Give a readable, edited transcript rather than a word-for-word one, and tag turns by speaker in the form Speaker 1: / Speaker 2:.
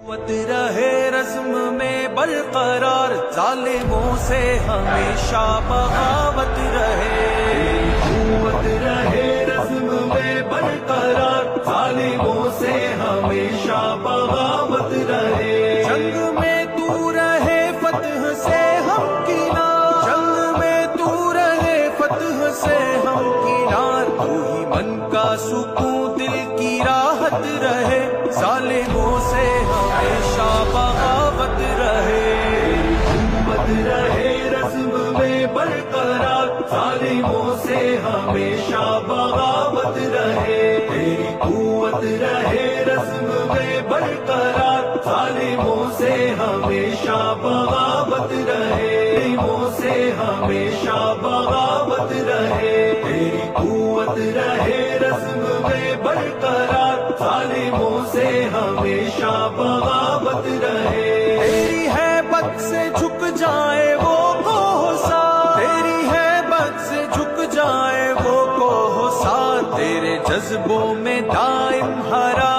Speaker 1: قوت رہے رزم میں برقرار، ظالموں سے ہمیشہ بغاوت رہے۔ قوت رہے رزم میں برقرار، ظالموں سے ہمیشہ بغاوت رہے۔ جنگ میں تو رہے فتح سے ہم کنار، جنگ میں تو رہے فتح سے ہم کنار، تو ہی من کا سکون دل کی راحت رہے، ظالموں سے ہمیشہ بغاوت رہے۔ قوت رہے رزم میں برقرار، ظالموں سے ہمیشہ بغاوت رہے۔ تیری قوت رہے رزم میں برقرار، ظالموں سے ہمیشہ بغاوت رہے۔ ظالموں سے ہمیشہ بغاوت رہے۔ تیری قوت رہے رزم میں برقرار، ظالموں سے ہمیشہ بغاوت رہے۔ تیری ہیبت سے جھک جائے وہ کوہسار، تیری ہیبت سے جھک جائے وہ کوہسار، تیرے جذبوں میں دائم ہرا